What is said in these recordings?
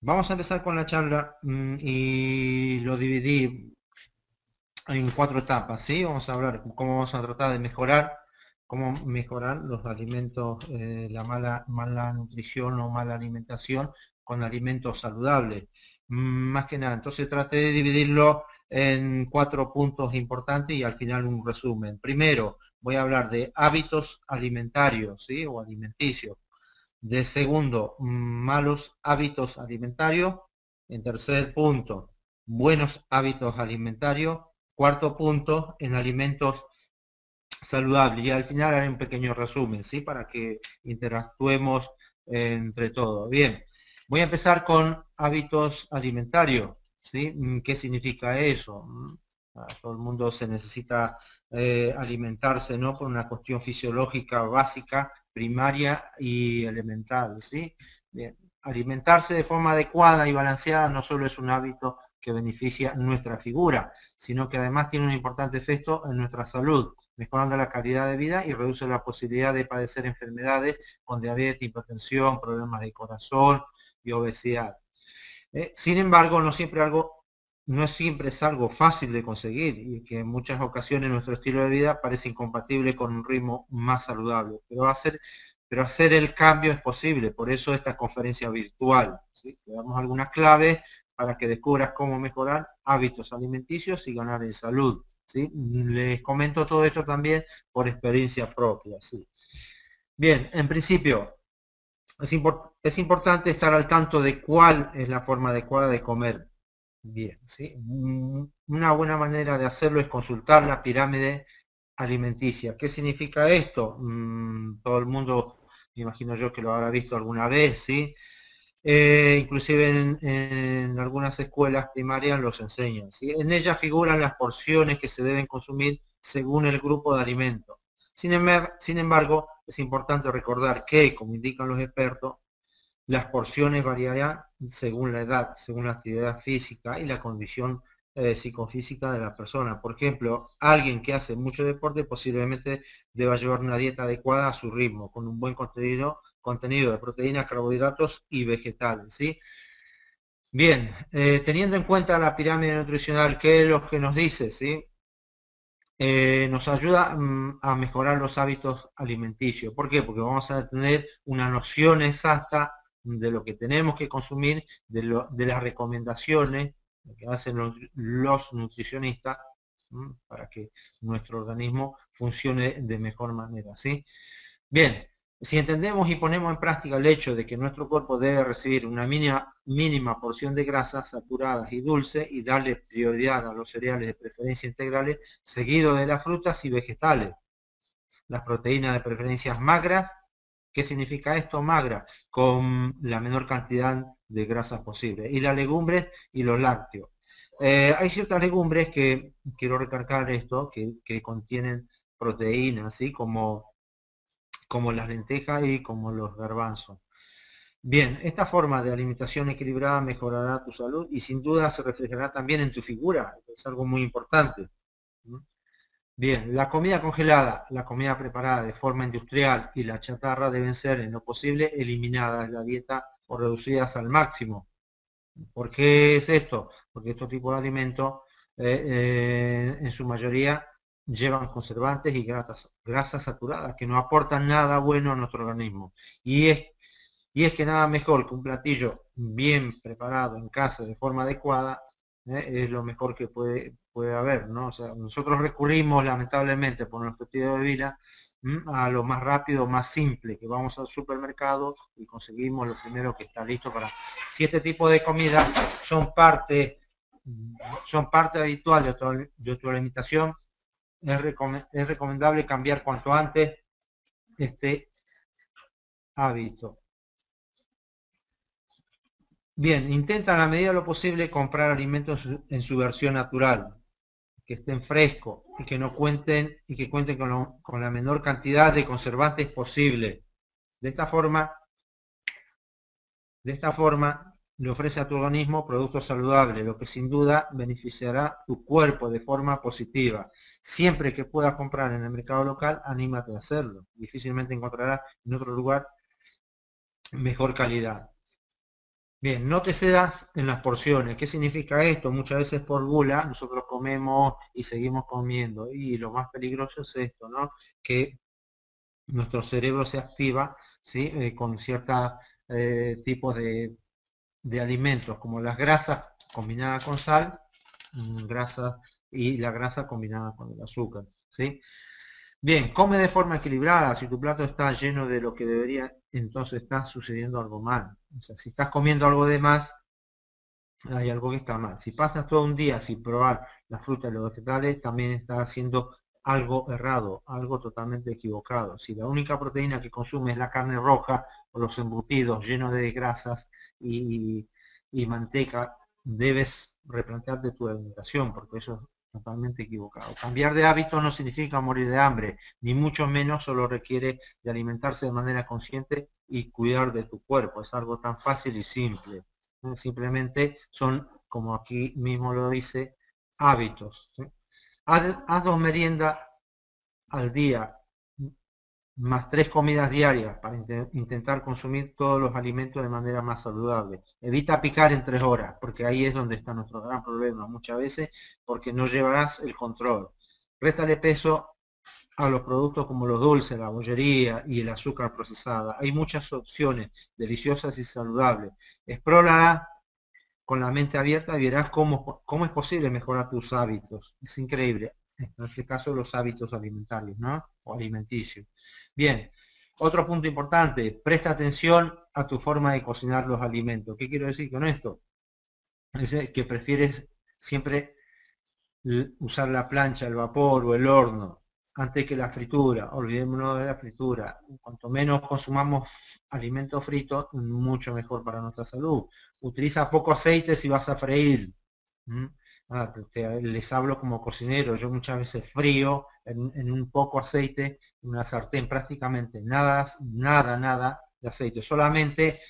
Vamos a empezar con la charla y lo dividí en 4 etapas, ¿sí? Vamos a hablar cómo vamos a tratar de cómo mejorar los alimentos, la mala nutrición o mala alimentación con alimentos saludables. Más que nada, entonces traté de dividirlo en 4 puntos importantes y al final un resumen. Primero, voy a hablar de hábitos alimentarios, ¿sí? O alimenticios. De segundo, malos hábitos alimentarios. En tercer punto, buenos hábitos alimentarios. Cuarto punto, en alimentos saludables. Y al final haré un pequeño resumen, ¿sí? Para que interactuemos entre todos. Bien, voy a empezar con hábitos alimentarios, ¿sí? ¿Qué significa eso? Todo el mundo se necesita alimentarse, ¿no? Por una cuestión fisiológica básica, primaria y elemental, ¿sí? Bien. Alimentarse de forma adecuada y balanceada no solo es un hábito que beneficia nuestra figura, sino que además tiene un importante efecto en nuestra salud, mejorando la calidad de vida y reduce la posibilidad de padecer enfermedades con diabetes, hipertensión, problemas de corazón y obesidad. Sin embargo, no siempre es algo fácil de conseguir y que en muchas ocasiones nuestro estilo de vida parece incompatible con un ritmo más saludable. Pero hacer el cambio es posible, por eso esta conferencia virtual, ¿sí? Te damos algunas claves para que descubras cómo mejorar hábitos alimenticios y ganar en salud, ¿sí? Les comento todo esto también por experiencia propia, ¿sí? Bien, en principio, es importante estar al tanto de cuál es la forma adecuada de comer bien, ¿sí? Una buena manera de hacerlo es consultar la pirámide alimenticia. ¿Qué significa esto? Todo el mundo, me imagino yo que lo habrá visto alguna vez, ¿sí? Inclusive en algunas escuelas primarias los enseñan, ¿sí? En ella figuran las porciones que se deben consumir según el grupo de alimentos. Sin embargo, es importante recordar que, como indican los expertos, las porciones variarán según la edad, según la actividad física y la condición psicofísica de la persona. Por ejemplo, alguien que hace mucho deporte posiblemente deba llevar una dieta adecuada a su ritmo, con un buen contenido de proteínas, carbohidratos y vegetales, ¿sí? Bien, teniendo en cuenta la pirámide nutricional, ¿qué es lo que nos dice? ¿Sí? Nos ayuda a mejorar los hábitos alimenticios. ¿Por qué? Porque vamos a tener una noción exacta de lo que tenemos que consumir, de las recomendaciones que hacen los nutricionistas para que nuestro organismo funcione de mejor manera, ¿sí? Bien, si entendemos y ponemos en práctica el hecho de que nuestro cuerpo debe recibir una mínima porción de grasas saturadas y dulces y darle prioridad a los cereales de preferencia integrales, seguido de las frutas y vegetales, las proteínas de preferencias magras. ¿Qué significa esto? Magra, con la menor cantidad de grasas posible, y las legumbres y los lácteos. Hay ciertas legumbres que, quiero recalcar esto, que contienen proteínas, ¿sí? Como las lentejas y como los garbanzos. Bien, esta forma de alimentación equilibrada mejorará tu salud y sin duda se reflejará también en tu figura, es algo muy importante. Bien, la comida congelada, la comida preparada de forma industrial y la chatarra deben ser en lo posible eliminadas de la dieta o reducidas al máximo. ¿Por qué es esto? Porque estos tipos de alimentos en su mayoría llevan conservantes y grasas saturadas que no aportan nada bueno a nuestro organismo. Y es, y es que nada mejor que un platillo bien preparado en casa de forma adecuada, es lo mejor que puede haber, ¿no? O sea, nosotros recurrimos lamentablemente por nuestro estilo de vida a lo más rápido, más simple, que vamos al supermercado y conseguimos lo primero que está listo para... Si este tipo de comida son parte, son parte habitual de tu alimentación, es recomendable cambiar cuanto antes este hábito. Bien, intenta a la medida de lo posible comprar alimentos en su versión natural, que estén frescos y que no cuenten y que cuenten con la menor cantidad de conservantes posible. De esta forma, le ofrece a tu organismo productos saludables, lo que sin duda beneficiará tu cuerpo de forma positiva. Siempre que puedas comprar en el mercado local, anímate a hacerlo. Difícilmente encontrarás en otro lugar mejor calidad. Bien, no te cedas en las porciones. ¿Qué significa esto? Muchas veces por gula nosotros comemos y seguimos comiendo. Y lo más peligroso es esto, ¿no? Que nuestro cerebro se activa, ¿sí? Con ciertos tipos de alimentos, como las grasas combinadas con sal, grasas y la grasa combinada con el azúcar, ¿sí? Bien, come de forma equilibrada. Si tu plato está lleno de lo que debería, entonces está sucediendo algo mal. O sea, si estás comiendo algo de más, hay algo que está mal. Si pasas todo un día sin probar la fruta y los vegetales, también estás haciendo algo errado, algo totalmente equivocado. Si la única proteína que consumes es la carne roja o los embutidos llenos de grasas y, y manteca, debes replantearte tu alimentación, porque eso es totalmente equivocado. Cambiar de hábito no significa morir de hambre, ni mucho menos, solo requiere de alimentarse de manera consciente y cuidar de tu cuerpo. Es algo tan fácil y simple. Simplemente son, como aquí mismo lo dice, hábitos, ¿sí? Haz 2 meriendas al día, más 3 comidas diarias para intentar consumir todos los alimentos de manera más saludable. Evita picar en 3 horas, porque ahí es donde está nuestro gran problema muchas veces, porque no llevarás el control. Réstale peso a los productos como los dulces, la bollería y el azúcar procesada. Hay muchas opciones deliciosas y saludables. Explórala con la mente abierta y verás cómo es posible mejorar tus hábitos. Es increíble. En este caso, los hábitos alimentarios, ¿no? O alimenticios. Bien. Otro punto importante, presta atención a tu forma de cocinar los alimentos. ¿Qué quiero decir con esto? Es que prefieres siempre usar la plancha, el vapor o el horno antes que la fritura. Olvidémonos de la fritura. Cuanto menos consumamos alimentos fritos, mucho mejor para nuestra salud. Utiliza poco aceite si vas a freír. ¿Mm? Les hablo como cocinero. Yo muchas veces frío en un poco aceite, en una sartén, prácticamente nada de aceite. Solamente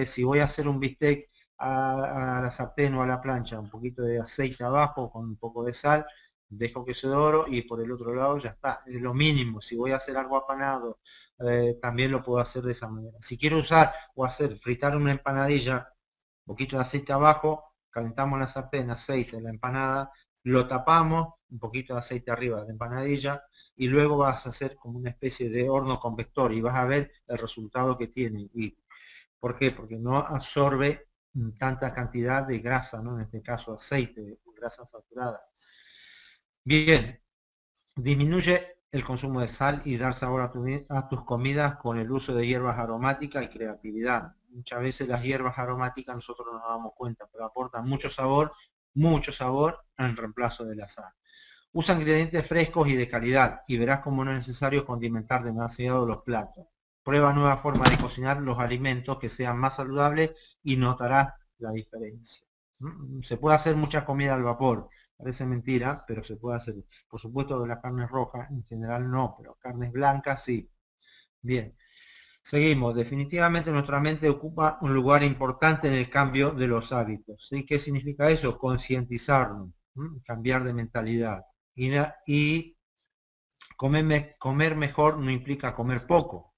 si voy a hacer un bistec a la sartén o a la plancha, un poquito de aceite abajo con un poco de sal, dejo que se doro y por el otro lado ya está. Es lo mínimo. Si voy a hacer algo apanado, también lo puedo hacer de esa manera. Si quiero usar o hacer fritar una empanadilla, un poquito de aceite abajo, calentamos la sartén, aceite, la empanada, lo tapamos, un poquito de aceite arriba de la empanadilla, y luego vas a hacer como una especie de horno convector y vas a ver el resultado que tiene. ¿Y por qué? Porque no absorbe tanta cantidad de grasa, ¿no? En este caso aceite, grasa saturada. Bien, disminuye el consumo de sal y dar sabor a tus comidas con el uso de hierbas aromáticas y creatividad. Muchas veces las hierbas aromáticas nosotros no nos damos cuenta, pero aportan mucho sabor en reemplazo de la sal. Usa ingredientes frescos y de calidad y verás cómo no es necesario condimentar demasiado los platos. Prueba nuevas formas de cocinar los alimentos que sean más saludables y notarás la diferencia. Se puede hacer mucha comida al vapor, parece mentira, pero se puede hacer. Por supuesto que la carne roja en general no, pero carnes blancas sí. Bien, seguimos. Definitivamente nuestra mente ocupa un lugar importante en el cambio de los hábitos. ¿Sí? ¿Qué significa eso? Concientizarnos, cambiar de mentalidad. Y comer mejor no implica comer poco.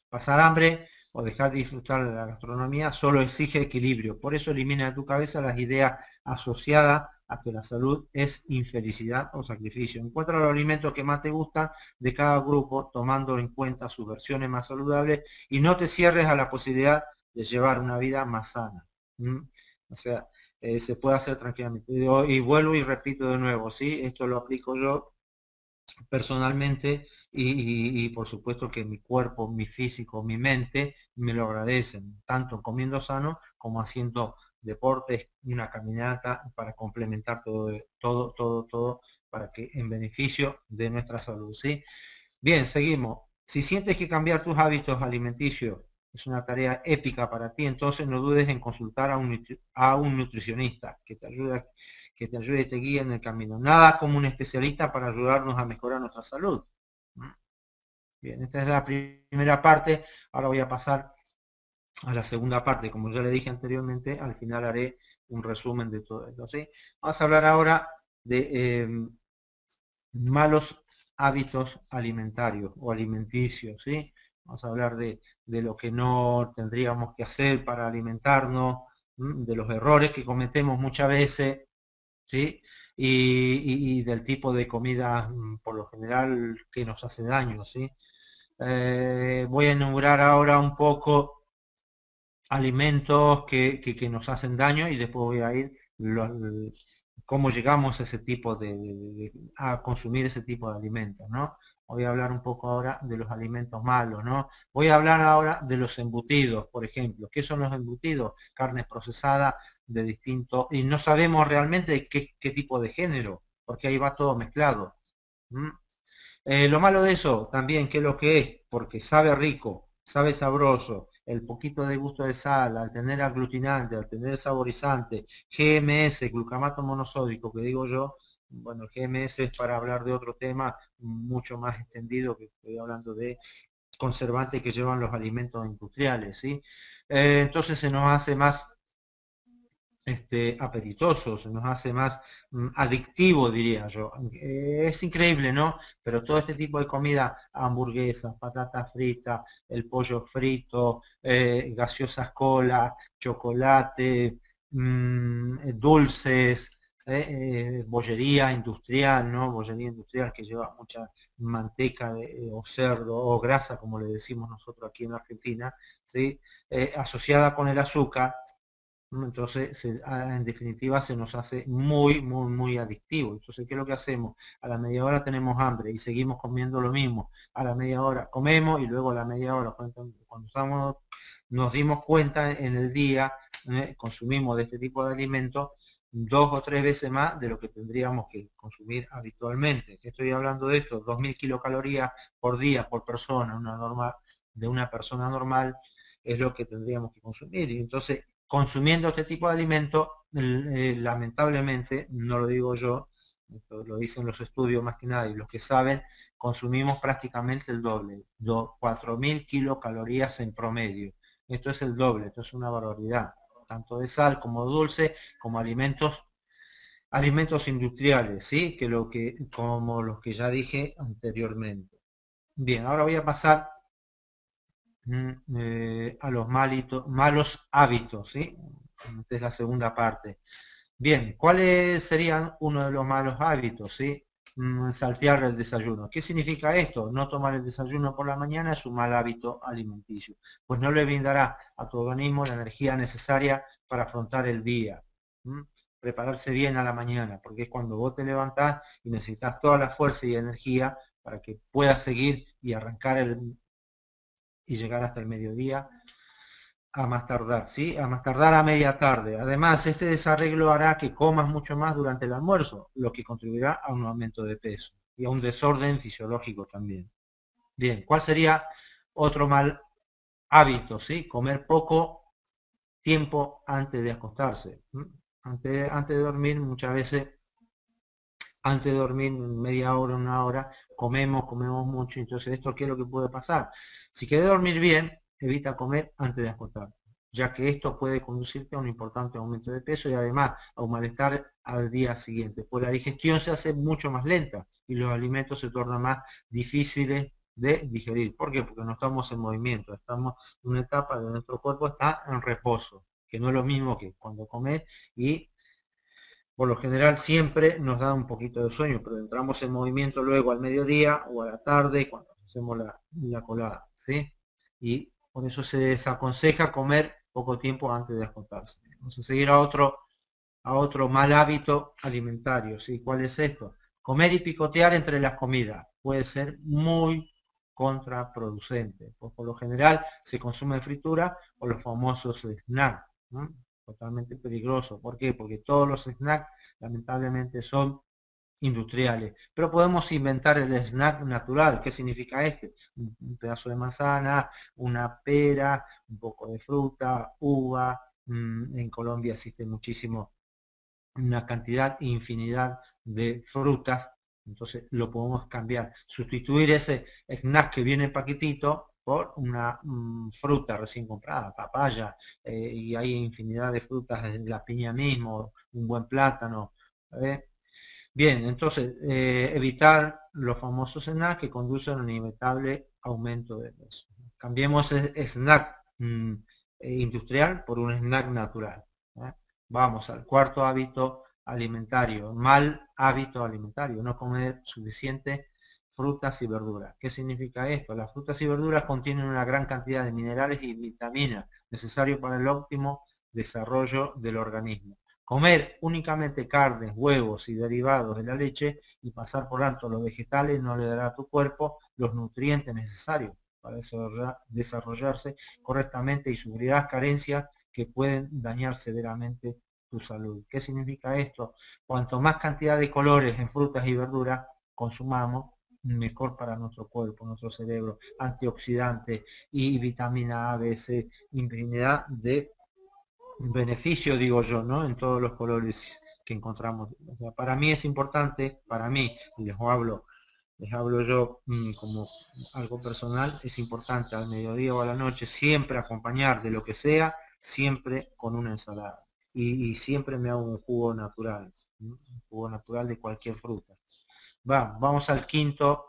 Pasar hambre o dejar de disfrutar de la gastronomía solo exige equilibrio. Por eso elimina de tu cabeza las ideas asociadas a que la salud es infelicidad o sacrificio. Encuentra los alimentos que más te gustan de cada grupo, tomando en cuenta sus versiones más saludables y no te cierres a la posibilidad de llevar una vida más sana. ¿Mm? O sea, se puede hacer tranquilamente. Y vuelvo y repito de nuevo, ¿sí? Esto lo aplico yo personalmente y por supuesto que mi cuerpo, mi físico, mi mente me lo agradecen, tanto comiendo sano como haciendo deportes, una caminata para complementar todo para que en beneficio de nuestra salud, ¿sí? Bien, seguimos. Si sientes que cambiar tus hábitos alimenticios es una tarea épica para ti, entonces no dudes en consultar a un nutricionista que te ayude y te guíe en el camino. Nada como un especialista para ayudarnos a mejorar nuestra salud. Bien, esta es la primera parte. Ahora voy a pasar a la segunda parte. Como ya le dije anteriormente, al final haré un resumen de todo esto, ¿sí? Vamos a hablar ahora de malos hábitos alimentarios o alimenticios, ¿sí? Vamos a hablar de lo que no tendríamos que hacer para alimentarnos, de los errores que cometemos muchas veces, ¿sí? Y del tipo de comida, por lo general, que nos hace daño, ¿sí? Voy a enumerar ahora un poco alimentos que nos hacen daño y después voy a ir cómo llegamos a ese tipo a consumir ese tipo de alimentos, ¿no? Voy a hablar un poco ahora de los alimentos malos, ¿no? Voy a hablar ahora de los embutidos, por ejemplo. ¿Qué son los embutidos? Carnes procesadas de distintos, y no sabemos realmente qué tipo de género, porque ahí va todo mezclado. ¿Mm? Lo malo de eso también, ¿qué es lo que es? Porque sabe rico, sabe sabroso, el poquito de gusto de sal, al tener aglutinante, al tener saborizante, GMS, glutamato monosódico, que digo yo, bueno, el GMS es para hablar de otro tema mucho más extendido, que estoy hablando de conservantes que llevan los alimentos industriales, ¿sí? Entonces se nos hace más apetitoso, se nos hace más adictivo, diría yo. Es increíble, ¿no? Pero todo este tipo de comida, hamburguesas, patatas fritas, el pollo frito, gaseosas cola, chocolate, dulces, bollería industrial, ¿no? Bollería industrial que lleva mucha manteca o cerdo o grasa, como le decimos nosotros aquí en Argentina, ¿sí? Asociada con el azúcar. Entonces, en definitiva, se nos hace muy, muy, muy adictivo. Entonces, ¿qué es lo que hacemos? A la media hora tenemos hambre y seguimos comiendo lo mismo. A la media hora comemos y luego a la media hora, cuando nos dimos cuenta en el día, consumimos de este tipo de alimentos 2 o 3 veces más de lo que tendríamos que consumir habitualmente. ¿Qué estoy hablando de esto? 2000 kilocalorías por día, por persona, de una persona normal, es lo que tendríamos que consumir. Y entonces, consumiendo este tipo de alimentos, lamentablemente, no lo digo yo, esto lo dicen los estudios más que nada y los que saben, consumimos prácticamente el doble, 4000 kilocalorías en promedio. Esto es el doble, esto es una barbaridad, tanto de sal como dulce, como alimentos industriales, ¿sí? Como los que ya dije anteriormente. Bien, ahora voy a pasar a los malos hábitos, ¿sí? Esta es la segunda parte. Bien, ¿cuáles serían uno de los malos hábitos, ¿sí? Saltear el desayuno. ¿Qué significa esto? No tomar el desayuno por la mañana es un mal hábito alimenticio, pues no le brindará a tu organismo la energía necesaria para afrontar el día. Prepararse bien a la mañana, porque es cuando vos te levantás y necesitas toda la fuerza y energía para que puedas seguir y arrancar y llegar hasta el mediodía a más tardar, ¿sí? A más tardar a media tarde. Además, este desarreglo hará que comas mucho más durante el almuerzo, lo que contribuirá a un aumento de peso y a un desorden fisiológico también. Bien, ¿cuál sería otro mal hábito, ¿sí? Comer poco tiempo antes de acostarse. Antes de dormir, muchas veces, antes de dormir, media hora, una hora, comemos mucho. Entonces, ¿esto qué es lo que puede pasar? Si querés dormir bien, evita comer antes de acostarte, ya que esto puede conducirte a un importante aumento de peso y además a un malestar al día siguiente, pues la digestión se hace mucho más lenta y los alimentos se tornan más difíciles de digerir. ¿Por qué? Porque no estamos en movimiento, estamos en una etapa de nuestro cuerpo está en reposo, que no es lo mismo que cuando comes y por lo general siempre nos da un poquito de sueño, pero entramos en movimiento luego al mediodía o a la tarde cuando hacemos la colada, ¿sí? Y por eso se desaconseja comer poco tiempo antes de acostarse. Vamos a seguir a otro mal hábito alimentario, ¿sí? ¿Cuál es esto? Comer y picotear entre las comidas puede ser muy contraproducente, pues por lo general se consume fritura o los famosos snacks, ¿no? Totalmente peligroso. ¿Por qué? Porque todos los snacks lamentablemente son industriales. Pero podemos inventar el snack natural. ¿Qué significa este? Un pedazo de manzana, una pera, un poco de fruta, uva. En Colombia existe muchísimo, una cantidad, infinidad de frutas. Entonces lo podemos cambiar. Sustituir ese snack que viene en paquetito por una fruta recién comprada, papaya, y hay infinidad de frutas, la piña mismo, un buen plátano. ¿Eh? Bien, entonces evitar los famosos snacks que conducen a un inevitable aumento de peso. Cambiemos el snack industrial por un snack natural. ¿eh? Vamos al cuarto hábito alimentario, mal hábito alimentario, no comer suficiente frutas y verduras. ¿Qué significa esto? Las frutas y verduras contienen una gran cantidad de minerales y vitaminas necesarios para el óptimo desarrollo del organismo. Comer únicamente carnes, huevos y derivados de la leche y pasar por alto los vegetales no le dará a tu cuerpo los nutrientes necesarios para desarrollarse correctamente y sufrirás carencias que pueden dañar severamente tu salud. ¿Qué significa esto? Cuanto más cantidad de colores en frutas y verduras consumamos, mejor para nuestro cuerpo, nuestro cerebro, antioxidantes y vitamina A, B, C, infinidad de beneficios, digo yo, ¿no? En todos los colores que encontramos. O sea, para mí es importante, para mí, y les hablo yo como algo personal, es importante al mediodía o a la noche siempre acompañar de lo que sea, siempre con una ensalada. Y siempre me hago un jugo natural, un jugo natural de cualquier fruta. Vamos al quinto,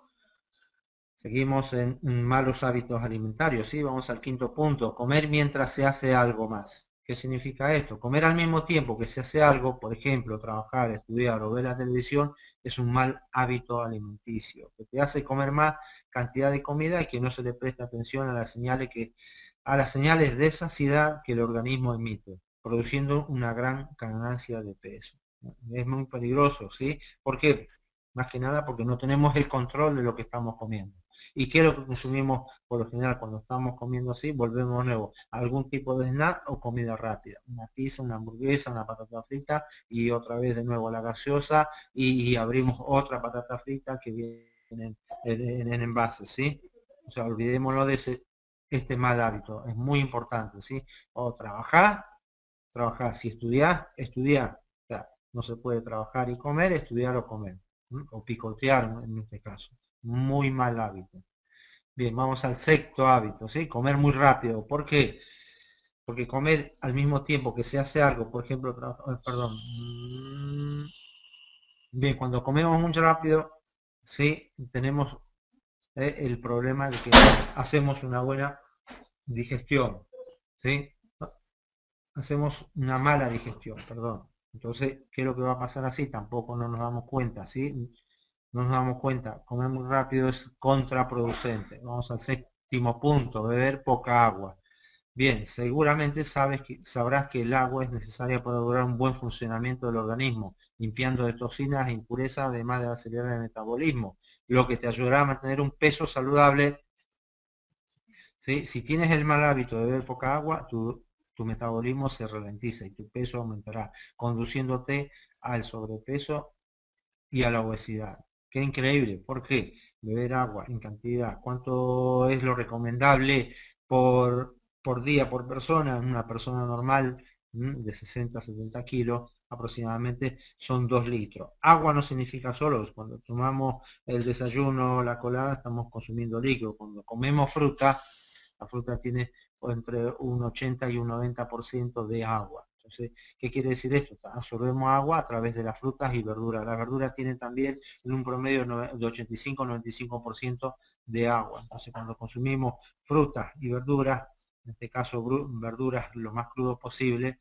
seguimos en malos hábitos alimentarios, ¿sí? Vamos al quinto punto, comer mientras se hace algo más. ¿Qué significa esto? Comer al mismo tiempo que se hace algo, por ejemplo, trabajar, estudiar o ver la televisión, es un mal hábito alimenticio, que te hace comer más cantidad de comida y que no se le presta atención a las señales de saciedad que el organismo emite, produciendo una gran ganancia de peso. Es muy peligroso, ¿sí? ¿Por qué? Más que nada porque no tenemos el control de lo que estamos comiendo. ¿Y qué es lo que consumimos por lo general cuando estamos comiendo así? Volvemos de nuevo a algún tipo de snack o comida rápida. Una pizza, una hamburguesa, una patata frita y otra vez de nuevo la gaseosa y abrimos otra patata frita que viene en envase, ¿sí? O sea, olvidémonos de este mal hábito. Es muy importante, ¿sí? O trabajar. Si estudiar, estudiar. O sea, no se puede trabajar y comer, estudiar o comer. O picotear en este caso. Muy mal hábito. Bien, vamos al sexto hábito, ¿sí? Comer muy rápido. ¿Por qué? Porque comer al mismo tiempo que se hace algo, por ejemplo, perdón. Bien, cuando comemos muy rápido, sí, tenemos el problema de que hacemos una buena digestión, ¿sí? Hacemos una mala digestión, perdón. Entonces, ¿qué es lo que va a pasar así? Tampoco no nos damos cuenta, ¿sí? No nos damos cuenta, comer muy rápido es contraproducente. Vamos al séptimo punto, beber poca agua. Bien, seguramente sabrás que el agua es necesaria para lograr un buen funcionamiento del organismo, limpiando de toxinas e impurezas, además de acelerar el metabolismo, lo que te ayudará a mantener un peso saludable. ¿Sí? Si tienes el mal hábito de beber poca agua, tu metabolismo se ralentiza y tu peso aumentará, conduciéndote al sobrepeso y a la obesidad. Qué increíble. ¿Por qué? Beber agua en cantidad. ¿Cuánto es lo recomendable por día, por persona? Una persona normal de 60 a 70 kilos aproximadamente son 2 litros. Agua no significa solo, cuando tomamos el desayuno, la colada, estamos consumiendo líquido. Cuando comemos fruta, la fruta tiene entre un 80 y un 90% de agua. Entonces, ¿qué quiere decir esto? Absorbemos agua a través de las frutas y verduras. Las verduras tienen también en un promedio de 85-95% de agua. Entonces, cuando consumimos frutas y verduras, en este caso verduras lo más crudo posible,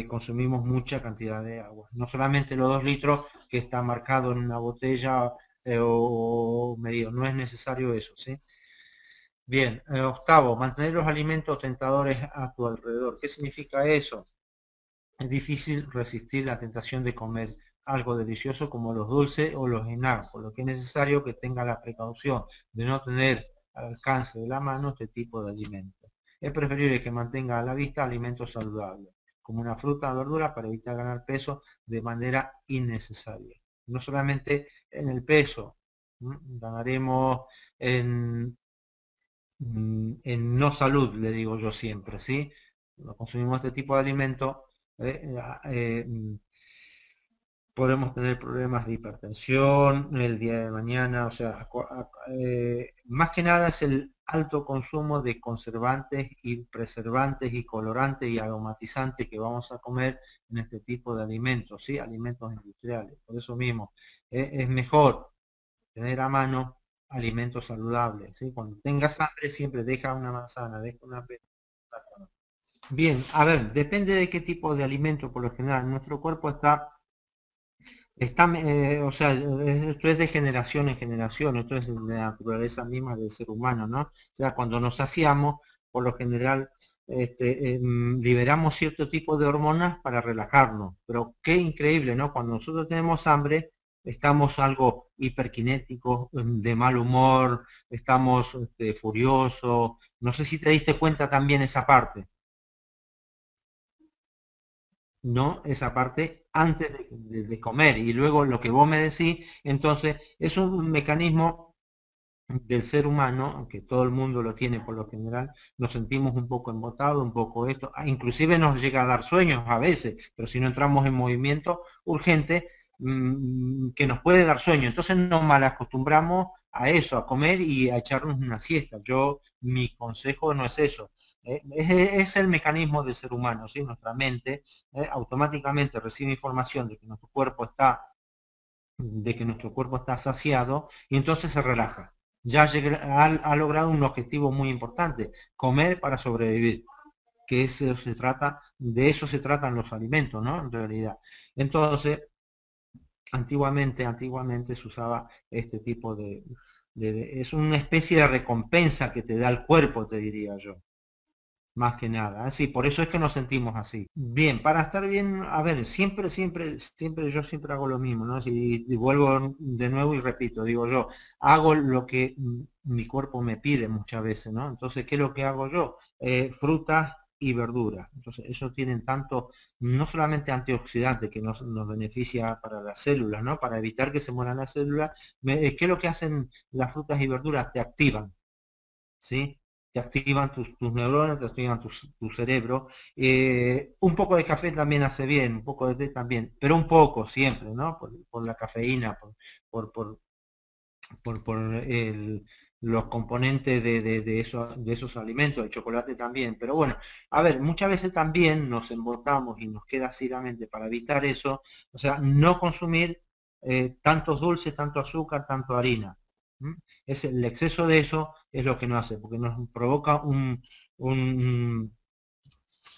consumimos mucha cantidad de agua. No solamente los 2 litros que está marcado en una botella o medido, no es necesario eso, ¿sí? Bien, octavo, mantener los alimentos tentadores a tu alrededor. ¿Qué significa eso? Es difícil resistir la tentación de comer algo delicioso como los dulces o los snacks, por lo que es necesario que tenga la precaución de no tener al alcance de la mano este tipo de alimentos. Es preferible que mantenga a la vista alimentos saludables, como una fruta o verdura para evitar ganar peso de manera innecesaria. No solamente en el peso, ganaremos en no salud, le digo yo siempre, ¿sí? Cuando consumimos este tipo de alimentos, podemos tener problemas de hipertensión el día de mañana, o sea, más que nada es el alto consumo de conservantes y preservantes y colorantes y aromatizantes que vamos a comer en este tipo de alimentos, ¿sí? Alimentos industriales. Por eso mismo, es mejor tener a mano alimentos saludables, ¿sí? Cuando tengas hambre siempre deja una manzana, deja una pera, Bien, a ver, depende de qué tipo de alimento por lo general. Nuestro cuerpo o sea, esto es de generación en generación, esto es de la naturaleza misma del ser humano, ¿no? O sea, cuando nos saciamos, por lo general, liberamos cierto tipo de hormonas para relajarnos. Pero qué increíble, ¿no? Cuando nosotros tenemos hambre, estamos algo hiperkinéticos, de mal humor, estamos furiosos. No sé si te diste cuenta también esa parte. ¿No? Esa parte antes de comer y luego lo que vos me decís, entonces es un mecanismo del ser humano, que todo el mundo lo tiene por lo general, nos sentimos un poco embotados, un poco esto, inclusive nos llega a dar sueños a veces, pero si no entramos en movimiento urgente, que nos puede dar sueño, entonces nos malacostumbramos a eso, a comer y a echarnos una siesta. Mi consejo no es eso. Es el mecanismo del ser humano, ¿sí? Nuestra mente automáticamente recibe información de que nuestro cuerpo está saciado y entonces se relaja. Ha logrado un objetivo muy importante, comer para sobrevivir, que de eso se tratan los alimentos, ¿no? En realidad. Entonces, antiguamente se usaba este tipo es una especie de recompensa que te da el cuerpo, te diría yo. Más que nada, sí, por eso es que nos sentimos así. Bien, para estar bien, a ver, yo siempre hago lo mismo, ¿no? Y vuelvo de nuevo y repito, digo yo, hago lo que mi cuerpo me pide muchas veces, ¿no? Entonces, ¿qué es lo que hago yo? Frutas y verduras. Entonces, eso tienen tanto, no solamente antioxidantes que nos beneficia para las células, ¿no? Para evitar que se mueran las células, ¿qué es lo que hacen las frutas y verduras? Te activan. ¿Sí? Te activan tus neuronas, te activan tu cerebro. Un poco de café también hace bien, un poco de té también, pero un poco siempre, ¿no? Por la cafeína, por, por, los componentes de esos alimentos, el chocolate también. Pero bueno, a ver, muchas veces también nos embotamos y nos queda así la mente para evitar eso, o sea, no consumir tantos dulces, tanto azúcar, tanto harina. ¿Mm? Es el exceso de eso es lo que nos hace, porque nos provoca un-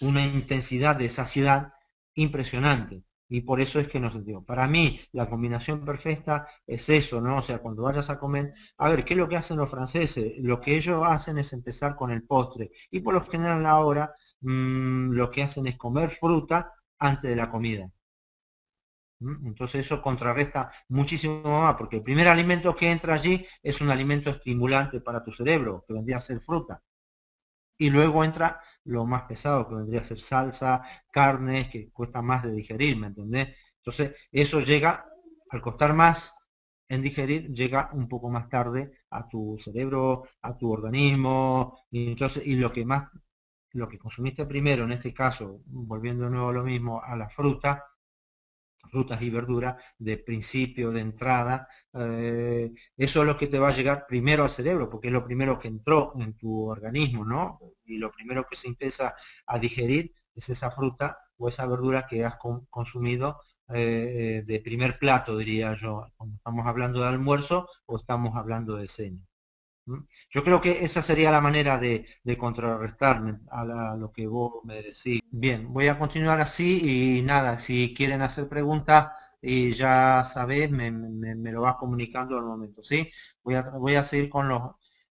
una intensidad de saciedad impresionante. Y por eso es que nos sentimos. Para mí, la combinación perfecta es eso, ¿no? O sea, cuando vayas a comer, a ver, ¿qué es lo que hacen los franceses? Lo que ellos hacen es empezar con el postre. Y por lo general ahora, lo que hacen es comer fruta antes de la comida. Entonces eso contrarresta muchísimo más, porque el primer alimento que entra allí es un alimento estimulante para tu cerebro, que vendría a ser fruta. Y luego entra lo más pesado, que vendría a ser salsa, carnes, que cuesta más de digerir, ¿me entendés? Entonces eso llega, al costar más en digerir, llega un poco más tarde a tu cerebro, a tu organismo, y entonces, lo que consumiste primero, en este caso, volviendo de nuevo a lo mismo, a la frutas y verduras de principio, de entrada, eso es lo que te va a llegar primero al cerebro, porque es lo primero que entró en tu organismo, ¿no? Y lo primero que se empieza a digerir es esa fruta o esa verdura que has consumido de primer plato, diría yo, cuando estamos hablando de almuerzo o estamos hablando de cena. ¿Mm? Yo creo que esa sería la manera de contrarrestar a lo que vos me decís. Bien, voy a continuar así y nada, si quieren hacer preguntas y ya sabés, me lo vas comunicando al momento, ¿sí? Voy a seguir con los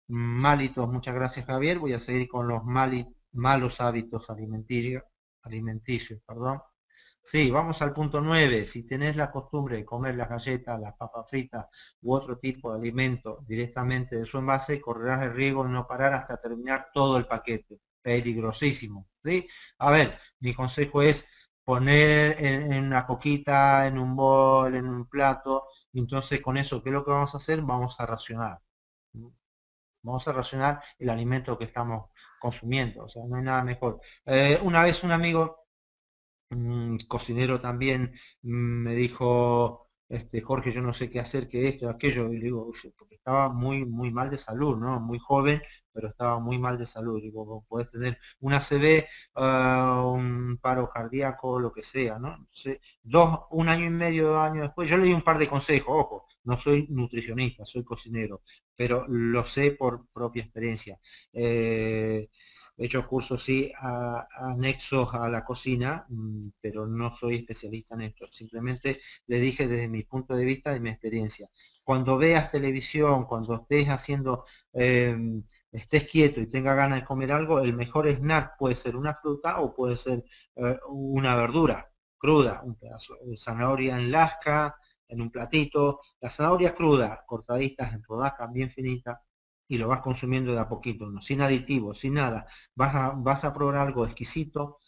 malitos, muchas gracias Javier, voy a seguir con los malos hábitos alimenticios, perdón. Sí, vamos al punto 9. Si tenés la costumbre de comer las galletas, las papas fritas u otro tipo de alimento directamente de su envase, correrás el riesgo de no parar hasta terminar todo el paquete. Peligrosísimo. ¿Sí? A ver, mi consejo es poner en una coquita, en un bol, en un plato. Y entonces con eso, ¿qué es lo que vamos a hacer? Vamos a racionar. ¿Mm? Vamos a racionar el alimento que estamos consumiendo. O sea, no hay nada mejor. Una vez un amigo cocinero también me dijo, Jorge, yo no sé qué hacer, que esto, aquello, y le digo, "Oye", porque estaba muy mal de salud, ¿no? Muy joven, pero estaba muy mal de salud. Digo, vos podés tener una ACV, un paro cardíaco, lo que sea, ¿no? Entonces, un año y medio, 2 años después, yo le di un par de consejos, ojo, no soy nutricionista, soy cocinero, pero lo sé por propia experiencia. He hecho cursos sí anexos a la cocina, pero no soy especialista en esto. Simplemente le dije desde mi punto de vista, de mi experiencia. Cuando veas televisión, cuando estés haciendo, estés quieto y tenga ganas de comer algo, el mejor snack puede ser una fruta o puede ser una verdura cruda, un pedazo de zanahoria en lasca, en un platito, la zanahoria cruda, cortaditas en rodajas bien finitas, y lo vas consumiendo de a poquito, ¿no? Sin aditivos, sin nada. Vas a probar algo exquisito,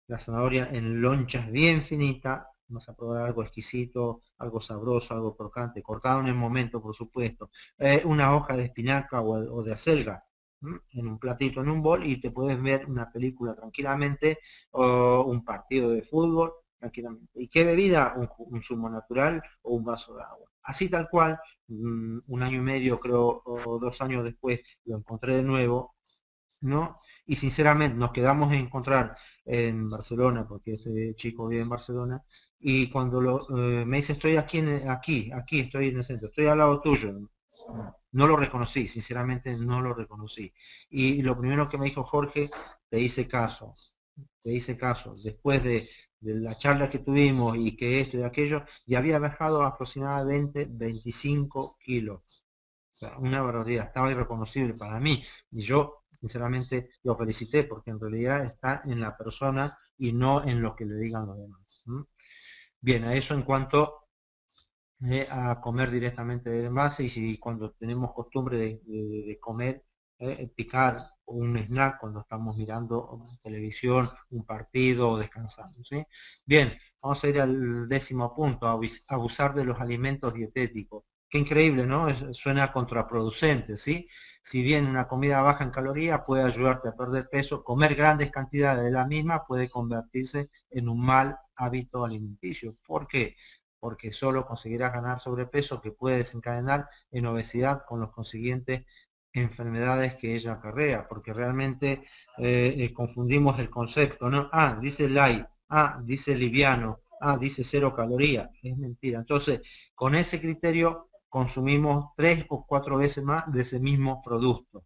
la zanahoria en lonchas bien finitas, vas a probar algo exquisito, algo sabroso, algo crocante, cortado en el momento, por supuesto. Una hoja de espinaca o de acelga, en un platito, en un bol, y te puedes ver una película tranquilamente, o un partido de fútbol tranquilamente. ¿Y qué bebida? Un zumo natural o un vaso de agua. Así tal cual, un año y medio creo, o 2 años después, lo encontré de nuevo, ¿no? Y sinceramente nos quedamos en encontrar en Barcelona, porque este chico vive en Barcelona, y cuando me dice, estoy aquí, aquí, estoy en el centro, estoy al lado tuyo. No lo reconocí, sinceramente no lo reconocí. Y lo primero que me dijo: Jorge, te hice caso, te hice caso. Después de la charla que tuvimos y que esto y aquello, ya había bajado aproximadamente 25 kilos. O sea, una barbaridad, estaba irreconocible para mí. Y yo, sinceramente, lo felicité porque en realidad está en la persona y no en lo que le digan los demás. Bien, a eso en cuanto a comer directamente del envase, y si cuando tenemos costumbre de comer, picar un snack cuando estamos mirando televisión, un partido o descansando. ¿Sí? Bien, vamos a ir al 10.º punto: abusar de los alimentos dietéticos. Qué increíble, ¿no? Suena contraproducente, ¿sí? Si bien una comida baja en calorías puede ayudarte a perder peso, comer grandes cantidades de la misma puede convertirse en un mal hábito alimenticio. ¿Por qué? Porque solo conseguirás ganar sobrepeso, que puede desencadenar en obesidad con los consiguientes enfermedades que ella acarrea, porque realmente confundimos el concepto, ¿no? Ah, dice light, dice liviano, dice 0 calorías. Es mentira. Entonces, con ese criterio consumimos 3 o 4 veces más de ese mismo producto.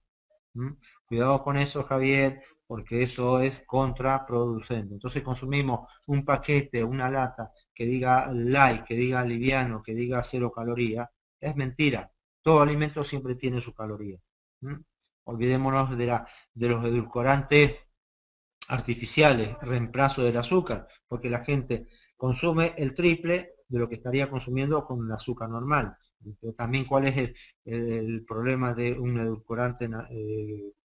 Cuidado con eso, Javier, porque eso es contraproducente. Entonces consumimos un paquete, una lata que diga light, que diga liviano, que diga 0 calorías. Es mentira. Todo alimento siempre tiene su caloría. Olvidémonos de los edulcorantes artificiales, reemplazo del azúcar, porque la gente consume el triple de lo que estaría consumiendo con el azúcar normal. Pero también, ¿cuál es el problema de un edulcorante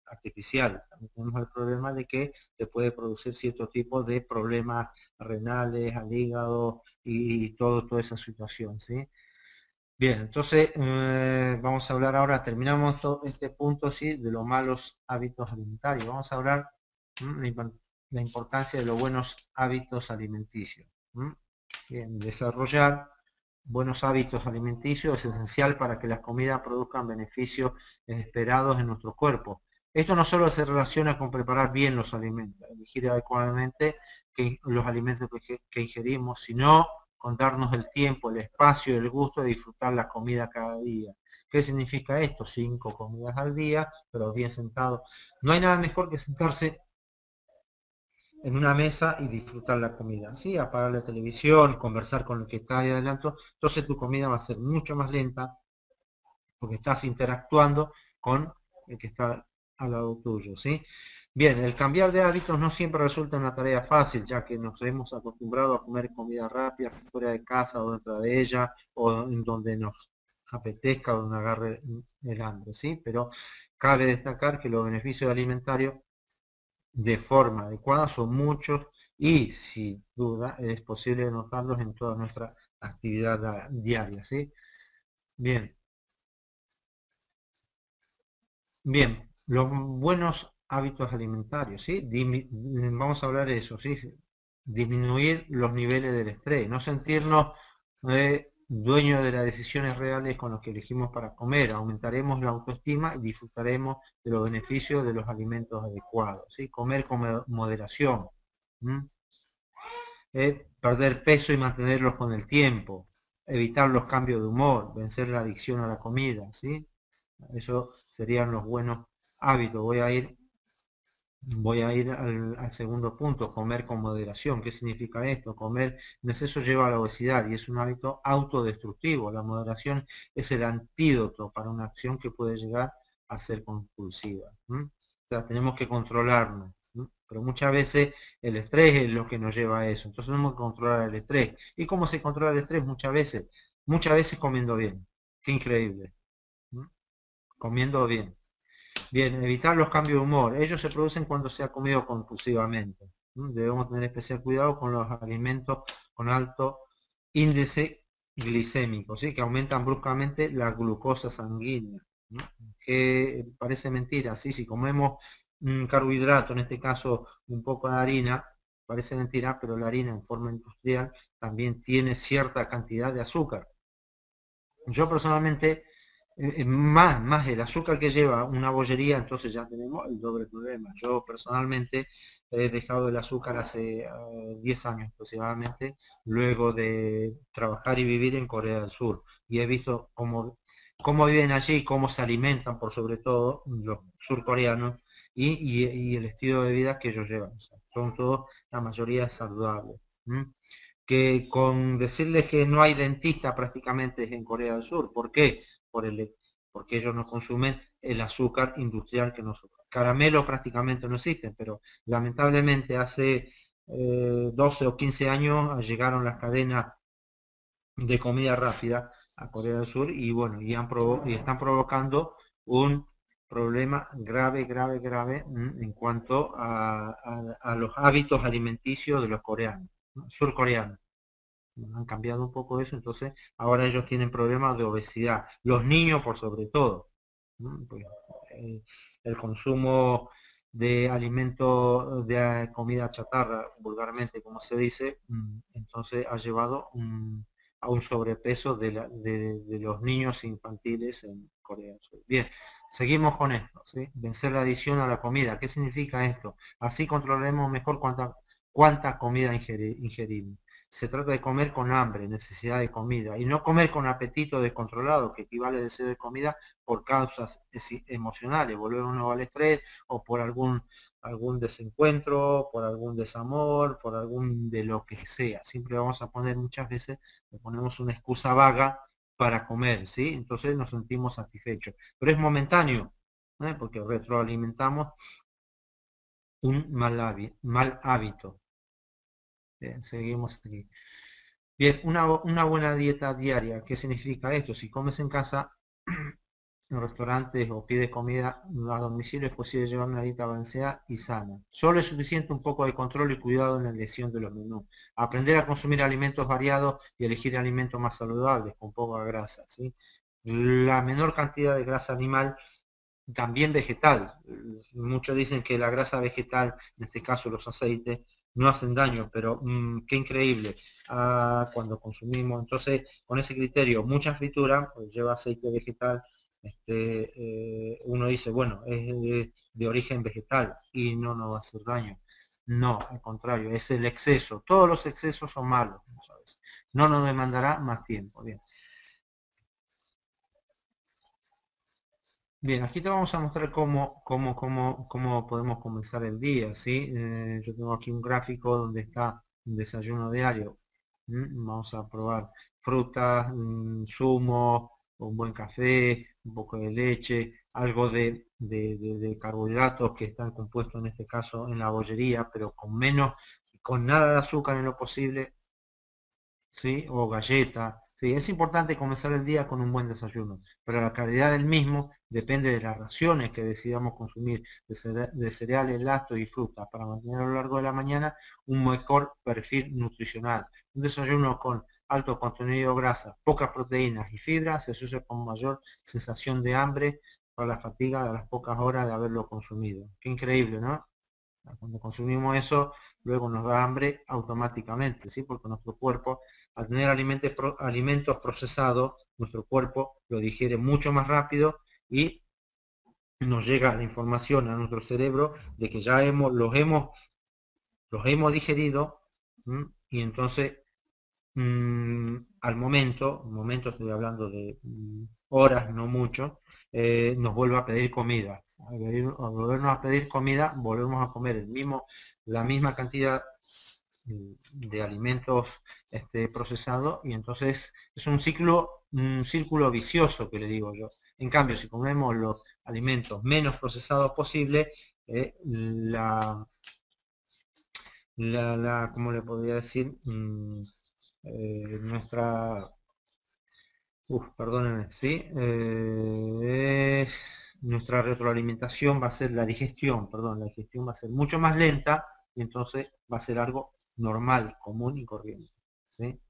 artificial? También tenemos el problema de que te puede producir cierto tipo de problemas renales, al hígado y toda esa situación, ¿sí? Bien, entonces vamos a hablar ahora, terminamos este punto, ¿sí?, de los malos hábitos alimentarios. Vamos a hablar la importancia de los buenos hábitos alimenticios. Bien, desarrollar buenos hábitos alimenticios es esencial para que las comidas produzcan beneficios esperados en nuestro cuerpo. Esto no solo se relaciona con preparar bien los alimentos, elegir adecuadamente los alimentos que ingerimos, sino con darnos el tiempo, el espacio y el gusto de disfrutar la comida cada día. ¿Qué significa esto? 5 comidas al día, pero bien sentado. No hay nada mejor que sentarse en una mesa y disfrutar la comida. ¿Sí? Apagar la televisión, conversar con el que está ahí adelante. Entonces tu comida va a ser mucho más lenta porque estás interactuando con el que está al lado tuyo. ¿Sí? Bien, el cambiar de hábitos no siempre resulta una tarea fácil, ya que nos hemos acostumbrado a comer comida rápida fuera de casa o dentro de ella, o en donde nos apetezca o nos agarre el hambre, ¿sí? Pero cabe destacar que los beneficios alimentarios de forma adecuada son muchos y sin duda es posible notarlos en toda nuestra actividad diaria, ¿sí? Bien, bien, los buenos hábitos alimentarios, ¿sí? Vamos a hablar de eso, ¿sí? Disminuir los niveles del estrés, no sentirnos dueños de las decisiones reales con los que elegimos para comer. Aumentaremos la autoestima y disfrutaremos de los beneficios de los alimentos adecuados, ¿sí? Comer con moderación. Perder peso y mantenerlos con el tiempo, evitar los cambios de humor, vencer la adicción a la comida, ¿sí? Eso serían los buenos hábitos. Voy a ir voy a ir al segundo punto, comer con moderación. ¿Qué significa esto? Comer en exceso lleva a la obesidad y es un hábito autodestructivo. La moderación es el antídoto para una acción que puede llegar a ser compulsiva. O sea, tenemos que controlarnos. Pero muchas veces el estrés es lo que nos lleva a eso. Entonces tenemos que controlar el estrés. ¿Y cómo se controla el estrés? Muchas veces. Muchas veces comiendo bien. Qué increíble. ¿Mm? Comiendo bien. Bien, evitar los cambios de humor. Ellos se producen cuando se ha comido compulsivamente. Debemos tener especial cuidado con los alimentos con alto índice glicémico, ¿sí? Que aumentan bruscamente la glucosa sanguínea. ¿No? Que parece mentira, ¿sí? Si comemos un carbohidrato, en este caso un poco de harina, parece mentira, pero la harina en forma industrial también tiene cierta cantidad de azúcar. Yo personalmente más el azúcar que lleva una bollería, entonces ya tenemos el doble problema. Yo personalmente he dejado el azúcar hace 10 años aproximadamente, luego de trabajar y vivir en Corea del Sur. Y he visto cómo viven allí, cómo se alimentan, por sobre todo los surcoreanos, y el estilo de vida que ellos llevan. O sea, son todos, la mayoría saludables. Que con decirles que no hay dentista prácticamente en Corea del Sur. ¿Por qué? Porque ellos no consumen el azúcar industrial que nosotros. Caramelos prácticamente no existen, pero lamentablemente hace 12 o 15 años llegaron las cadenas de comida rápida a Corea del Sur y bueno, y están provocando un problema grave, grave, grave en cuanto a los hábitos alimenticios de los coreanos, ¿no? Surcoreanos. Han cambiado un poco eso, entonces ahora ellos tienen problemas de obesidad, los niños por sobre todo, ¿no? Pues, eh, el consumo de alimentos, de comida chatarra, vulgarmente como se dice, entonces ha llevado a un sobrepeso de los niños infantiles en Corea del Sur. Bien, seguimos con esto, ¿sí? Vencer la adicción a la comida. ¿Qué significa esto? Así controlaremos mejor cuánta comida ingerimos. Se trata de comer con hambre, necesidad de comida, y no comer con apetito descontrolado, que equivale a deseo de comida por causas emocionales, volver uno al estrés, o por algún desencuentro, por algún desamor, por algún de lo que sea. Siempre vamos a poner, muchas veces, le ponemos una excusa vaga para comer, ¿sí? Entonces nos sentimos satisfechos. Pero es momentáneo, porque retroalimentamos un mal hábito. Bien, seguimos aquí. Bien, una buena dieta diaria. ¿Qué significa esto? Si comes en casa, en restaurantes o pides comida a domicilio, es posible llevar una dieta balanceada y sana. Solo es suficiente un poco de control y cuidado en la elección de los menús. Aprender a consumir alimentos variados y elegir alimentos más saludables, con poca grasa, ¿sí? La menor cantidad de grasa animal, también vegetal. Muchos dicen que la grasa vegetal, en este caso los aceites, no hacen daño, pero qué increíble cuando consumimos. Entonces, con ese criterio, mucha fritura pues, lleva aceite vegetal. Uno dice, bueno, es de origen vegetal y no nos va a hacer daño. No, al contrario, es el exceso. Todos los excesos son malos, ¿sabes? No nos demandará más tiempo. Bien. Bien, aquí te vamos a mostrar cómo podemos comenzar el día, ¿sí? Yo tengo aquí un gráfico donde está un desayuno diario. Vamos a probar frutas, zumo, un buen café, un poco de leche, algo de carbohidratos que están compuestos en este caso en la bollería, pero con nada de azúcar en lo posible, ¿sí? O galleta. Sí, es importante comenzar el día con un buen desayuno, pero la calidad del mismo depende de las raciones que decidamos consumir de cereales, lácteos y frutas para mantener a lo largo de la mañana un mejor perfil nutricional. Un desayuno con alto contenido de grasa, pocas proteínas y fibras se asocia con mayor sensación de hambre por la fatiga de las pocas horas de haberlo consumido. Qué increíble, ¿no? Cuando consumimos eso, luego nos da hambre automáticamente, ¿sí? Porque nuestro cuerpo, al tener alimentos procesados, nuestro cuerpo lo digiere mucho más rápido y nos llega la información a nuestro cerebro de que ya los hemos digerido, y entonces al momento estoy hablando de horas, no mucho, nos vuelve a pedir comida. Al volvernos a pedir comida, volvemos a comer la misma cantidad de alimentos procesados, y entonces es un círculo vicioso que le digo yo. En cambio, si comemos los alimentos menos procesados posible, ¿cómo le podría decir? Nuestra, perdónenme, ¿sí? Nuestra retroalimentación va a ser la digestión, perdón, la digestión va a ser mucho más lenta, y entonces va a ser algo normal, común y corriente, ¿sí?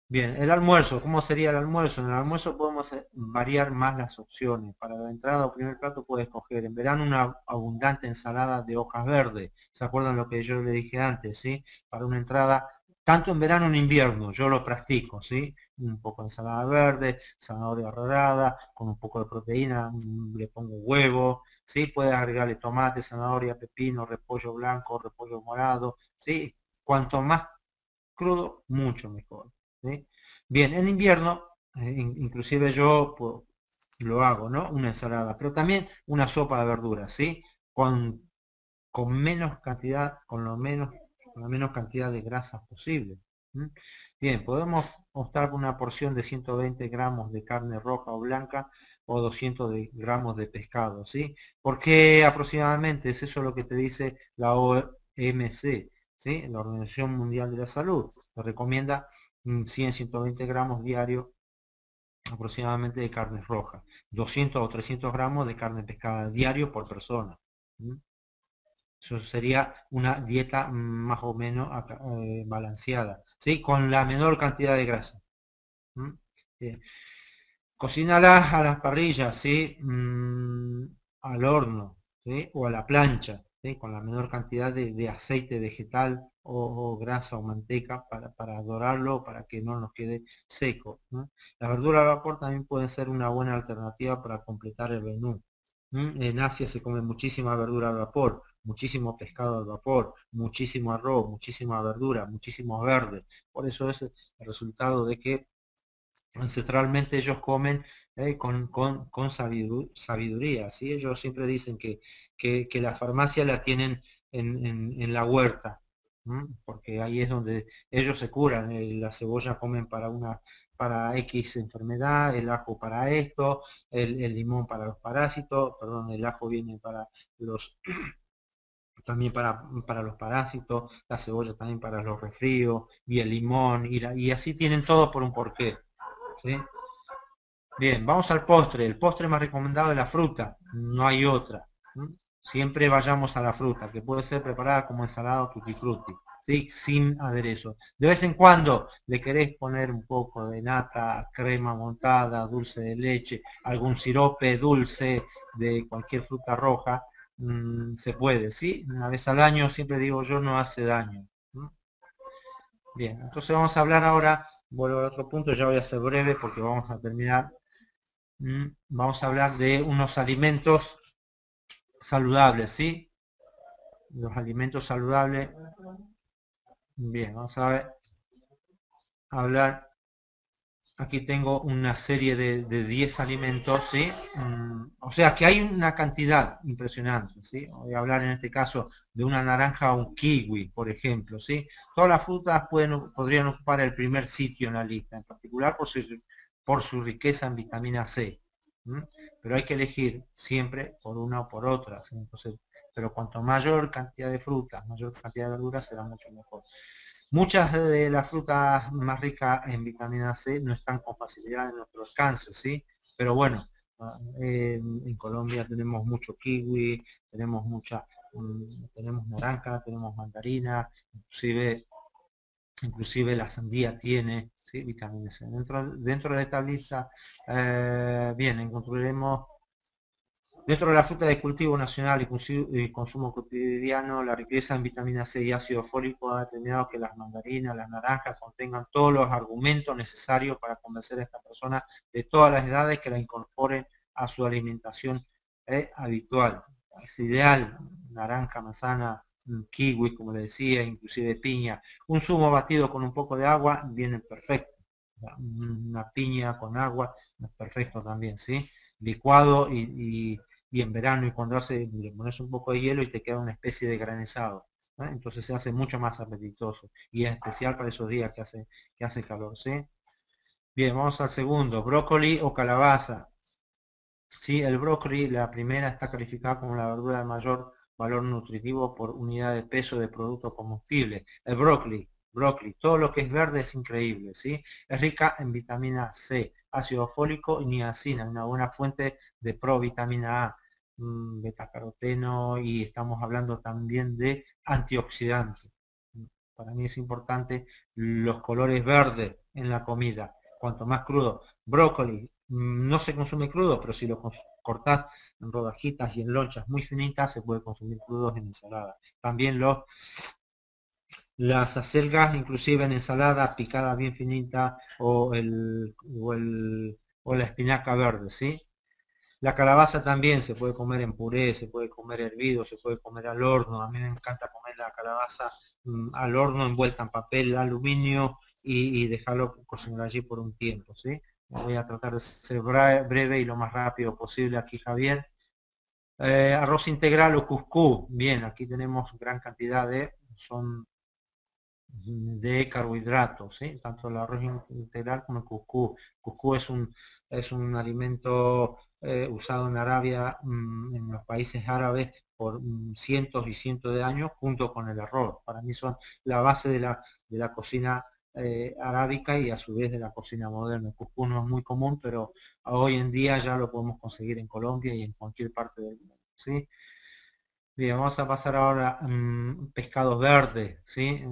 Bien, el almuerzo, ¿cómo sería el almuerzo? En el almuerzo podemos variar más las opciones. Para la entrada o primer plato puedes escoger en verano una abundante ensalada de hojas verdes. ¿Se acuerdan lo que yo le dije antes, sí? Para una entrada, tanto en verano como en invierno, yo lo practico, ¿sí? Un poco de ensalada verde, zanahoria dorada, con un poco de proteína, le pongo huevo, ¿sí? Puedes agregarle tomate, zanahoria, pepino, repollo blanco, repollo morado, ¿sí? Cuanto más crudo, mucho mejor, ¿sí? Bien, en invierno, inclusive yo pues, lo hago, ¿no? Una ensalada, pero también una sopa de verduras, ¿sí? Con, con menos cantidad, con la menos cantidad de grasas posible. ¿Mm? Bien, podemos optar por una porción de 120 gramos de carne roja o blanca, o 200 gramos de pescado, ¿sí? Porque aproximadamente es eso lo que te dice la OMC, ¿sí? La Organización Mundial de la Salud. Te recomienda 100-120 gramos diarios aproximadamente de carne roja, 200 o 300 gramos de carne pescada diario por persona. ¿Mm? Eso sería una dieta más o menos balanceada, ¿sí? Con la menor cantidad de grasa. ¿Mm? Bien. Cocínalas a las parrillas, ¿sí? Al horno, ¿sí? O a la plancha, ¿sí? Con la menor cantidad de aceite vegetal o grasa o manteca para dorarlo, para que no nos quede seco, ¿no? Las verduras al vapor también pueden ser una buena alternativa para completar el menú. En Asia se come muchísima verdura al vapor, muchísimo pescado al vapor, muchísimo arroz, muchísima verdura, muchísimos verdes. Por eso es el resultado de que ancestralmente ellos comen con sabiduría, ¿sí? Ellos siempre dicen que la farmacia la tienen en la huerta, porque ahí es donde ellos se curan. La cebolla comen para X enfermedad, el ajo para esto, el limón para los parásitos, perdón, el ajo viene para los también para los parásitos, la cebolla también para los resfríos, y el limón, y así tienen todo por un porqué, ¿sí? Bien, vamos al postre. El postre más recomendado es la fruta, no hay otra. Siempre vayamos a la fruta, que puede ser preparada como ensalada o tutti frutti, ¿sí? Sin aderezo. De vez en cuando le querés poner un poco de nata, crema montada, dulce de leche, algún sirope dulce de cualquier fruta roja, se puede, ¿sí? Una vez al año, siempre digo yo, no hace daño. Bien, entonces vamos a hablar ahora, vuelvo al otro punto, ya voy a ser breve porque vamos a terminar. Vamos a hablar de unos alimentos saludables, ¿sí? Los alimentos saludables. Bien, vamos a hablar. Aquí tengo una serie de 10 alimentos, ¿sí? O sea que hay una cantidad impresionante, ¿sí? Voy a hablar en este caso de una naranja o un kiwi, por ejemplo, ¿sí? Todas las frutas podrían ocupar el primer sitio en la lista, en particular por su riqueza en vitamina C. Pero hay que elegir siempre por una o por otra, ¿sí? Entonces, pero cuanto mayor cantidad de frutas, mayor cantidad de verduras, será mucho mejor. Muchas de las frutas más ricas en vitamina C no están con facilidad en nuestro alcance, ¿sí? Pero bueno, en Colombia tenemos mucho kiwi, tenemos naranja, tenemos mandarina, inclusive la sandía tiene, ¿sí? Vitamina C. Dentro de esta lista, bien, encontraremos dentro de la fruta de cultivo nacional y consumo cotidiano, la riqueza en vitamina C y ácido fólico ha determinado que las mandarinas, las naranjas contengan todos los argumentos necesarios para convencer a esta persona de todas las edades que la incorporen a su alimentación habitual. Es ideal, naranja, manzana, kiwi, como le decía, inclusive piña. Un zumo batido con un poco de agua viene perfecto. Una piña con agua es perfecto también, ¿sí? Licuado y en verano y cuando le pones un poco de hielo y te queda una especie de granizado. Entonces se hace mucho más apetitoso y es especial para esos días que hace calor, ¿sí? Bien, vamos al segundo, brócoli o calabaza. Sí, el brócoli, la primera está calificada como la verdura de mayor valor nutritivo por unidad de peso de producto combustible. El brócoli, todo lo que es verde es increíble, ¿sí? Es rica en vitamina C, ácido fólico y niacina, una buena fuente de provitamina A, betacaroteno, y estamos hablando también de antioxidantes. Para mí es importante los colores verdes en la comida. Cuanto más crudo, brócoli, no se consume crudo, pero si lo cortás en rodajitas y en lonchas muy finitas, se puede consumir crudos en ensalada. También las acelgas, inclusive en ensalada picada bien finita, o la espinaca verde, ¿sí? La calabaza también se puede comer en puré, se puede comer hervido, se puede comer al horno. A mí me encanta comer la calabaza al horno envuelta en papel aluminio y dejarlo cocinar allí por un tiempo, ¿sí? Voy a tratar de ser breve y lo más rápido posible aquí, Javier. Arroz integral o cuscús. Bien, aquí tenemos gran cantidad de carbohidratos, ¿sí? Tanto el arroz integral como el cuscús. Cuscús es un alimento usado en Arabia, en los países árabes, por cientos y cientos de años, junto con el arroz. Para mí son la base de la cocina arábica y a su vez de la cocina moderna. El cuscús no es muy común, pero hoy en día ya lo podemos conseguir en Colombia y en cualquier parte del mundo, ¿sí? Bien, vamos a pasar ahora a pescados verdes, ¿sí?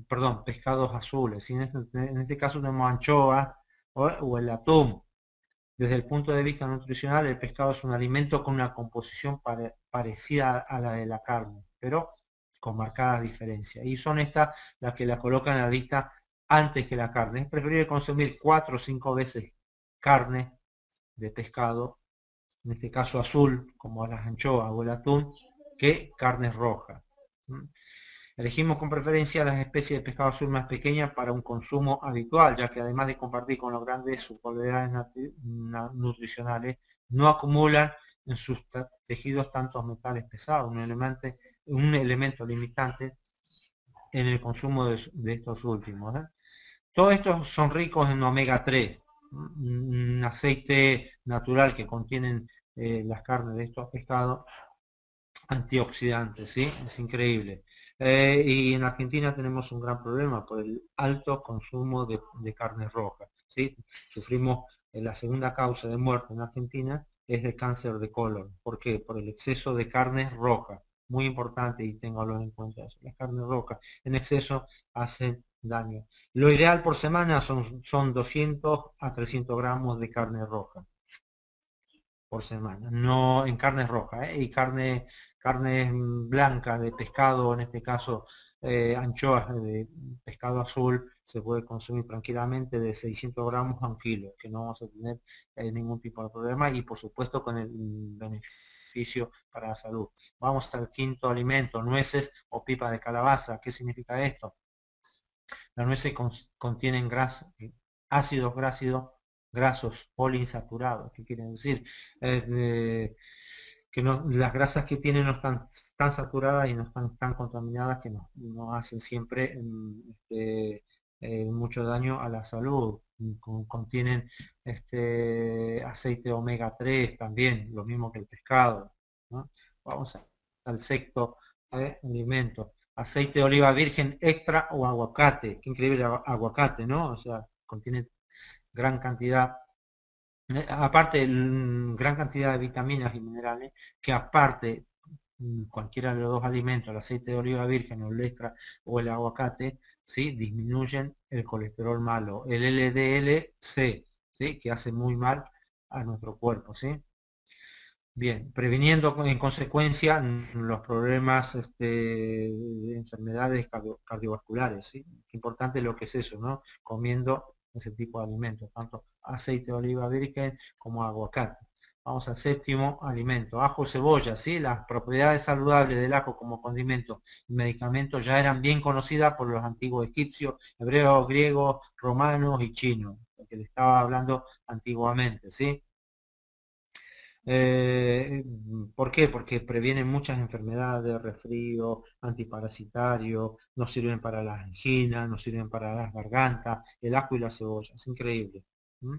Perdón, pescados azules, ¿sí? En este caso tenemos anchoa o el atún. Desde el punto de vista nutricional, el pescado es un alimento con una composición parecida a la de la carne, pero con marcada diferencia. Y son estas las que la colocan en la lista antes que la carne. Es preferible consumir 4 o 5 veces carne de pescado, en este caso azul, como las anchoas o el atún, que carnes rojas. Elegimos con preferencia las especies de pescado azul más pequeñas para un consumo habitual, ya que además de compartir con los grandes sus cualidades nutricionales, no acumulan en sus tejidos tantos metales pesados, un elemento limitante en el consumo de estos últimos. Todos estos son ricos en omega 3, un aceite natural que contienen las carnes de estos pescados, antioxidantes, ¿sí? Es increíble. Y en Argentina tenemos un gran problema por el alto consumo de carne roja, ¿sí? Sufrimos la segunda causa de muerte en Argentina es de cáncer de colon. ¿Por qué? Por el exceso de carne roja. Muy importante y tenganlo en cuenta eso. Las carnes rojas en exceso hacen daño. Lo ideal por semana son 200 a 300 gramos de carne roja por semana, no en carnes rojas, y carnes blancas de pescado, en este caso anchoas de pescado azul, se puede consumir tranquilamente de 600 gramos a un kilo, que no vamos a tener ningún tipo de problema y por supuesto con el beneficio para la salud. Vamos al quinto alimento, nueces o pipa de calabaza. ¿Qué significa esto? Las nueces contienen ácidos grasos poliinsaturados. ¿Qué quiere decir? Que las grasas que tienen no están tan saturadas y no están tan contaminadas que nos hacen siempre mucho daño a la salud. Contienen aceite omega 3 también, lo mismo que el pescado, ¿no? Vamos al sexto alimento. Aceite de oliva virgen extra o aguacate. Qué increíble aguacate, ¿no? O sea, contiene gran cantidad, aparte gran cantidad de vitaminas y minerales, que aparte cualquiera de los dos alimentos, el aceite de oliva virgen o el extra o el aguacate, ¿sí? Disminuyen el colesterol malo, el LDL-C, ¿sí? Que hace muy mal a nuestro cuerpo, ¿sí? Bien, previniendo en consecuencia los problemas de enfermedades cardiovasculares, ¿sí? Importante lo que es eso, ¿no? Comiendo ese tipo de alimentos, tanto aceite de oliva virgen como aguacate. Vamos al séptimo alimento, ajo y cebolla, ¿sí? Las propiedades saludables del ajo como condimento y medicamento ya eran bien conocidas por los antiguos egipcios, hebreos, griegos, romanos y chinos, lo que le estaba hablando antiguamente, ¿sí? ¿Por qué? Porque previenen muchas enfermedades, resfrío, antiparasitario, nos sirven para las anginas, nos sirven para las gargantas, el ajo y la cebolla, es increíble. ¿Mm?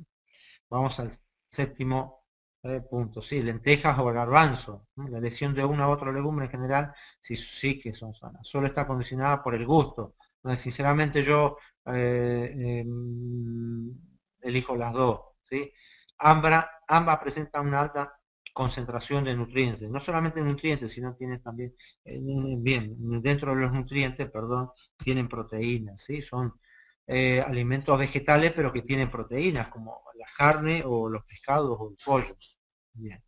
Vamos al séptimo punto, sí, lentejas o garbanzo. ¿No? La elección de una u otra legumbre en general sí, sí que son sanas, solo está condicionada por el gusto. Sinceramente yo elijo las dos, ¿sí? Ambas presentan una alta concentración de nutrientes, no solamente nutrientes, sino tienen también, bien, dentro de los nutrientes, perdón, tienen proteínas, ¿sí? Son alimentos vegetales, pero que tienen proteínas, como la carne o los pescados o el pollo. Bien.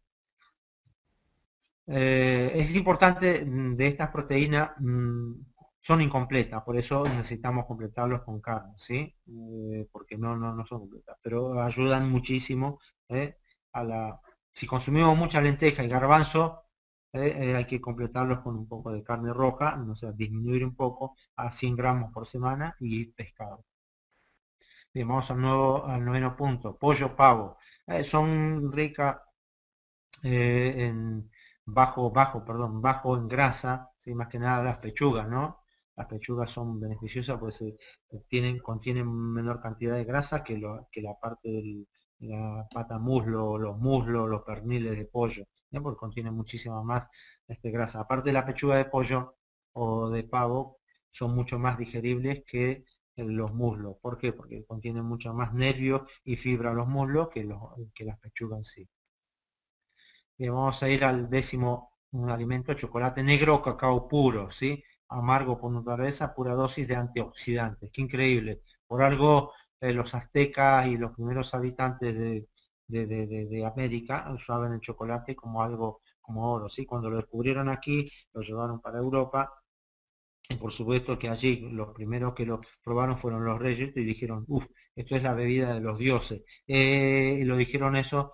Es importante de estas proteínas, son incompletas, por eso necesitamos completarlos con carne, ¿sí? Porque no son completas, pero ayudan muchísimo a la... Si consumimos mucha lenteja y garbanzo, hay que completarlos con un poco de carne roja, o sea, disminuir un poco a 100 gramos por semana y pescado. Bien, vamos al noveno punto, pollo, pavo. Son ricas en bajo en grasa, ¿sí? Más que nada las pechugas, ¿no? Las pechugas son beneficiosas pues contienen menor cantidad de grasa que la parte de la pata muslo, los muslos, los perniles de pollo, ¿no? Porque contienen muchísima más grasa. Aparte de la pechuga de pollo o de pavo, son mucho más digeribles que los muslos. ¿Por qué? Porque contienen mucho más nervios y fibra los muslos que las pechugas en sí. Bien, vamos a ir al décimo alimento, chocolate negro o cacao puro, ¿sí? Amargo por naturaleza, pura dosis de antioxidantes. Qué increíble. Por algo los aztecas y los primeros habitantes de América usaban el chocolate como algo, como oro, ¿sí? Cuando lo descubrieron aquí, lo llevaron para Europa. Y por supuesto que allí los primeros que lo probaron fueron los reyes y dijeron, uff, esto es la bebida de los dioses. Y lo dijeron eso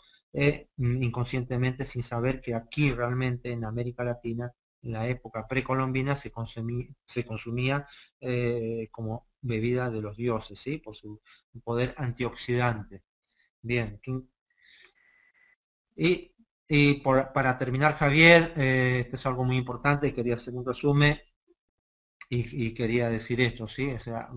inconscientemente sin saber que aquí realmente en América Latina, en la época precolombina, se consumía como bebida de los dioses, ¿sí? Por su poder antioxidante. Bien. Y, para terminar, Javier, esto es algo muy importante, quería hacer un resumen. Y quería decir esto, ¿sí? O sea,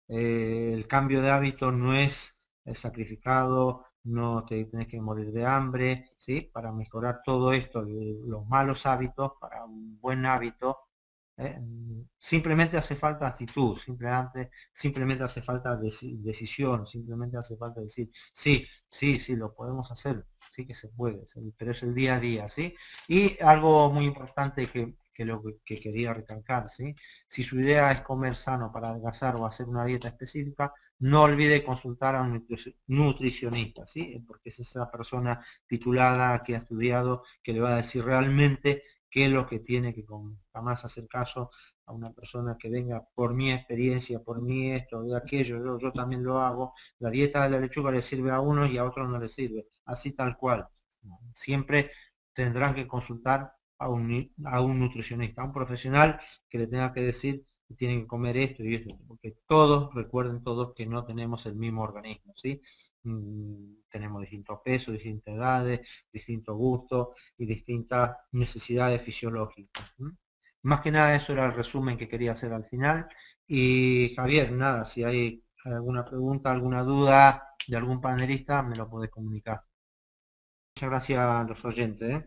el cambio de hábito no es sacrificado, no te tienes que morir de hambre, ¿sí? Para mejorar todo esto, los malos hábitos, para un buen hábito, simplemente hace falta actitud, simplemente hace falta decisión, simplemente hace falta decir, sí, sí, sí, lo podemos hacer, sí que se puede, ¿sí? Pero es el día a día, ¿sí? Y algo muy importante que quería recalcar, ¿sí? Si su idea es comer sano para adelgazar o hacer una dieta específica, no olvide consultar a un nutricionista, ¿sí? Porque es esa persona titulada que ha estudiado que le va a decir realmente qué es lo que tiene que comer. Jamás hacer caso a una persona que venga por mi experiencia, por mí esto y aquello, yo también lo hago. La dieta de la lechuga le sirve a unos y a otros no le sirve, así tal cual. Siempre tendrán que consultar a un nutricionista, a un profesional que le tenga que decir que tienen que comer esto y esto, porque todos, recuerden todos que no tenemos el mismo organismo, ¿sí? Tenemos distintos pesos, distintas edades, distintos gustos y distintas necesidades fisiológicas. Más que nada eso era el resumen que quería hacer al final. Y Javier, nada, si hay alguna pregunta, alguna duda de algún panelista, me lo podés comunicar. Muchas gracias a los oyentes.